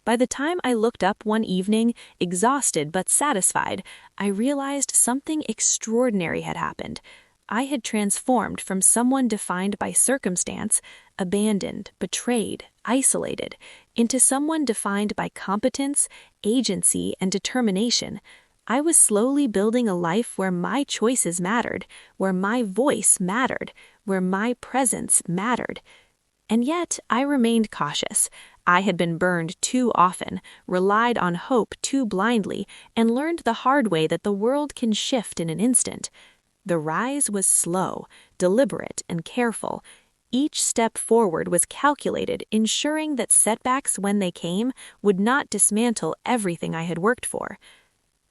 By the time I looked up one evening, exhausted but satisfied, I realized something extraordinary had happened. I had transformed from someone defined by circumstance, abandoned, betrayed, isolated, into someone defined by competence, agency, and determination. I was slowly building a life where my choices mattered, where my voice mattered, where my presence mattered. And yet, I remained cautious. I had been burned too often, relied on hope too blindly, and learned the hard way that the world can shift in an instant. The rise was slow, deliberate, and careful. Each step forward was calculated, ensuring that setbacks, when they came, would not dismantle everything I had worked for.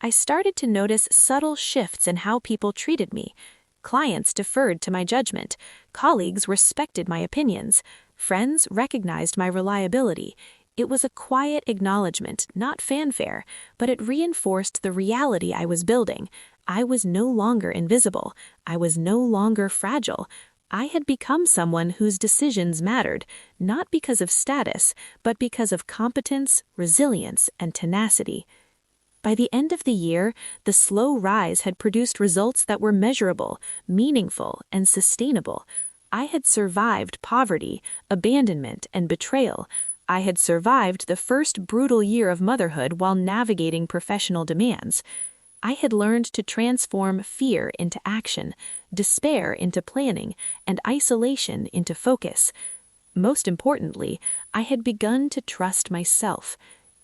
I started to notice subtle shifts in how people treated me. Clients deferred to my judgment. Colleagues respected my opinions. Friends recognized my reliability. It was a quiet acknowledgement, not fanfare, but it reinforced the reality I was building. I was no longer invisible. I was no longer fragile. I had become someone whose decisions mattered, not because of status, but because of competence, resilience, and tenacity. By the end of the year, the slow rise had produced results that were measurable, meaningful, and sustainable. I had survived poverty, abandonment, and betrayal. I had survived the first brutal year of motherhood while navigating professional demands. I had learned to transform fear into action, despair into planning, and isolation into focus. Most importantly, I had begun to trust myself.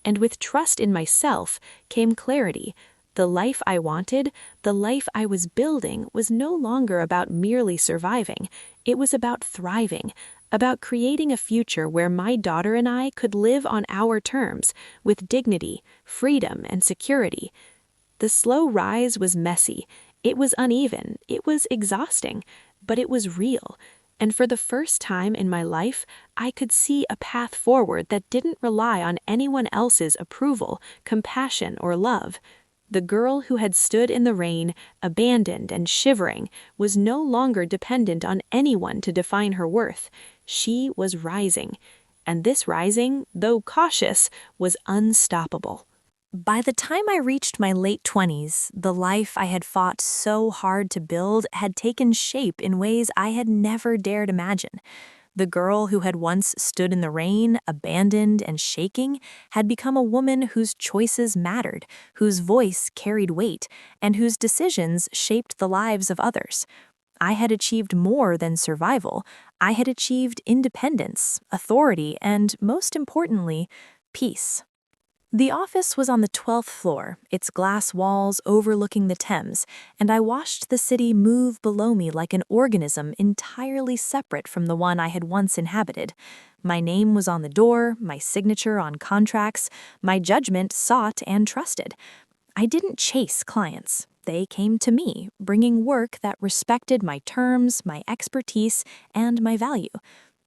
And with trust in myself came clarity. The life I wanted, the life I was building, was no longer about merely surviving. It was about thriving, about creating a future where my daughter and I could live on our terms, with dignity, freedom, and security. The slow rise was messy. It was uneven. It was exhausting. But it was real. And for the first time in my life, I could see a path forward that didn't rely on anyone else's approval, compassion, or love. The girl who had stood in the rain, abandoned and shivering, was no longer dependent on anyone to define her worth. She was rising. And this rising, though cautious, was unstoppable. By the time I reached my late 20s, the life I had fought so hard to build had taken shape in ways I had never dared imagine. The girl who had once stood in the rain, abandoned and shaking, had become a woman whose choices mattered, whose voice carried weight, and whose decisions shaped the lives of others. I had achieved more than survival. I had achieved independence, authority, and, most importantly, peace. The office was on the 12th floor, its glass walls overlooking the Thames, and I watched the city move below me like an organism entirely separate from the one I had once inhabited. My name was on the door, my signature on contracts, my judgment sought and trusted. I didn't chase clients. They came to me, bringing work that respected my terms, my expertise, and my value.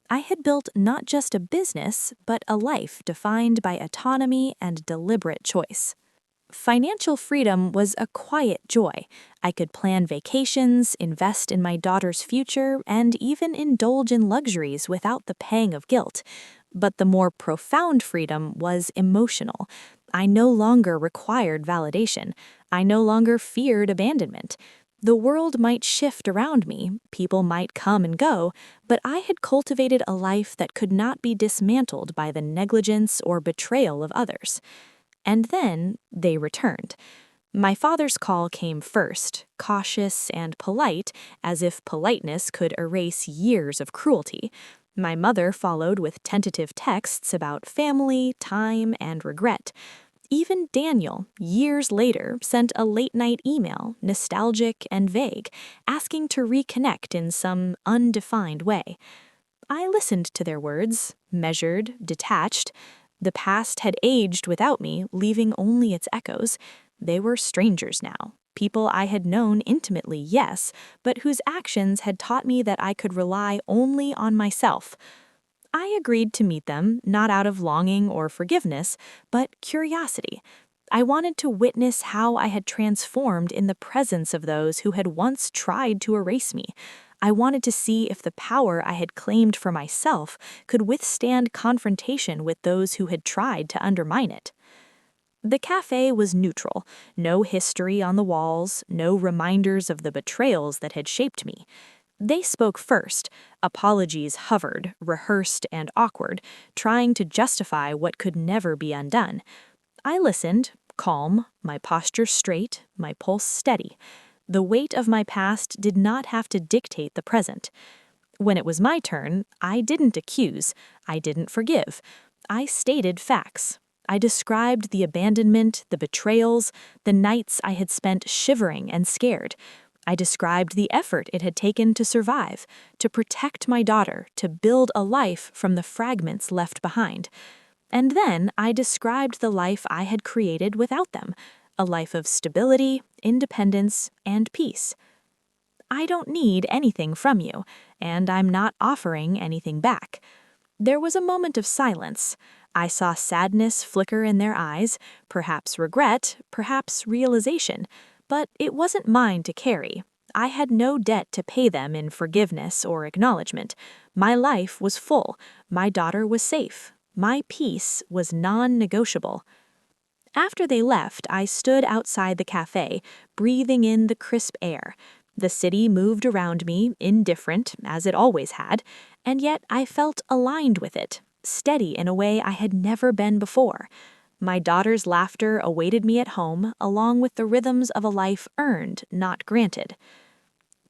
I had built not just a business, but a life defined by autonomy and deliberate choice. Financial freedom was a quiet joy. I could plan vacations, invest in my daughter's future, and even indulge in luxuries without the pang of guilt. But the more profound freedom was emotional. I no longer required validation. I no longer feared abandonment. The world might shift around me, people might come and go, but I had cultivated a life that could not be dismantled by the negligence or betrayal of others. And then they returned. My father's call came first, cautious and polite, as if politeness could erase years of cruelty. My mother followed with tentative texts about family, time, and regret. Even Daniel, years later, sent a late-night email, nostalgic and vague, asking to reconnect in some undefined way. I listened to their words, measured, detached. The past had aged without me, leaving only its echoes. They were strangers now, people I had known intimately, yes, but whose actions had taught me that I could rely only on myself. I agreed to meet them, not out of longing or forgiveness, but curiosity. I wanted to witness how I had transformed in the presence of those who had once tried to erase me. I wanted to see if the power I had claimed for myself could withstand confrontation with those who had tried to undermine it. The cafe was neutral, no history on the walls, no reminders of the betrayals that had shaped me. They spoke first. Apologies hovered, rehearsed and awkward, trying to justify what could never be undone. I listened, calm, my posture straight, my pulse steady. The weight of my past did not have to dictate the present. When it was my turn, I didn't accuse, I didn't forgive. I stated facts. I described the abandonment, the betrayals, the nights I had spent shivering and scared. I described the effort it had taken to survive, to protect my daughter, to build a life from the fragments left behind. And then I described the life I had created without them, a life of stability, independence, and peace. I don't need anything from you, and I'm not offering anything back. There was a moment of silence. I saw sadness flicker in their eyes, perhaps regret, perhaps realization, but it wasn't mine to carry. I had no debt to pay them in forgiveness or acknowledgement. My life was full. My daughter was safe. My peace was non-negotiable. After they left, I stood outside the cafe, breathing in the crisp air. The city moved around me, indifferent, as it always had, and yet I felt aligned with it, steady in a way I had never been before. My daughter's laughter awaited me at home, along with the rhythms of a life earned, not granted.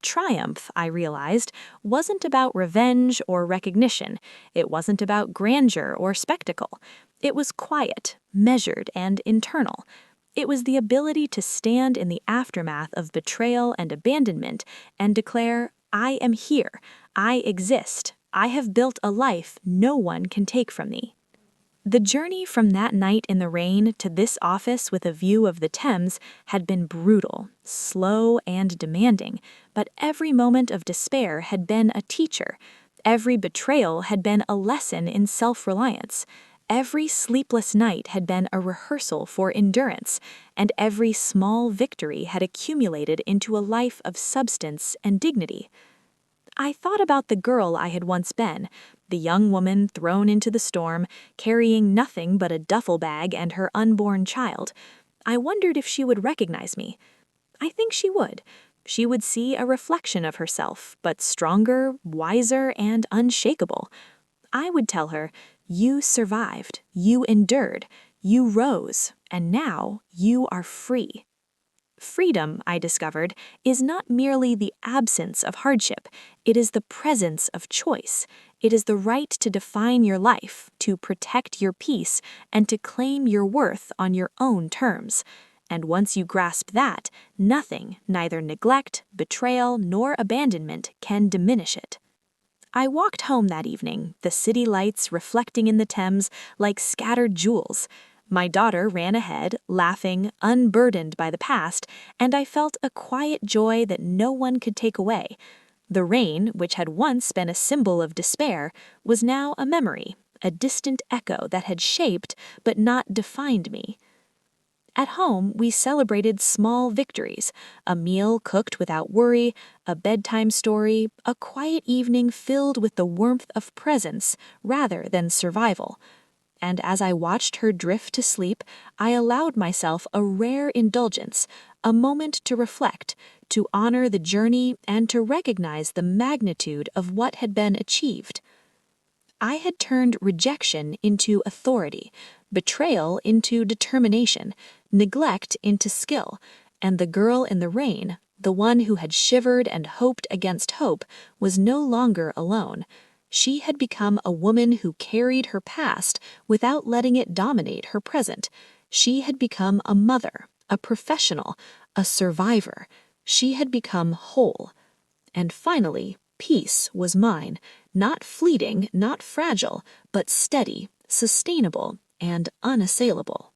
Triumph, I realized, wasn't about revenge or recognition. It wasn't about grandeur or spectacle. It was quiet, measured, and internal. It was the ability to stand in the aftermath of betrayal and abandonment and declare, I am here, I exist, I have built a life no one can take from me. The journey from that night in the rain to this office with a view of the Thames had been brutal, slow, and demanding, but every moment of despair had been a teacher. Every betrayal had been a lesson in self-reliance. Every sleepless night had been a rehearsal for endurance, and every small victory had accumulated into a life of substance and dignity. I thought about the girl I had once been, the young woman thrown into the storm, carrying nothing but a duffel bag and her unborn child. I wondered if she would recognize me. I think she would. She would see a reflection of herself, but stronger, wiser, and unshakable. I would tell her, you survived, you endured, you rose, and now you are free. Freedom, I discovered, is not merely the absence of hardship. It is the presence of choice. It is the right to define your life, to protect your peace, and to claim your worth on your own terms. And once you grasp that, nothing, neither neglect, betrayal, nor abandonment, can diminish it. I walked home that evening, the city lights reflecting in the Thames like scattered jewels. My daughter ran ahead, laughing, unburdened by the past, and I felt a quiet joy that no one could take away. The rain, which had once been a symbol of despair, was now a memory, a distant echo that had shaped but not defined me. At home, we celebrated small victories, a meal cooked without worry, a bedtime story, a quiet evening filled with the warmth of presence rather than survival. And as I watched her drift to sleep, I allowed myself a rare indulgence, a moment to reflect, to honor the journey, and to recognize the magnitude of what had been achieved. I had turned rejection into authority, betrayal into determination, neglect into skill, and the girl in the rain, the one who had shivered and hoped against hope, was no longer alone. She had become a woman who carried her past without letting it dominate her present. She had become a mother, a professional, a survivor. She had become whole. And finally, peace was mine, not fleeting, not fragile, but steady, sustainable, and unassailable.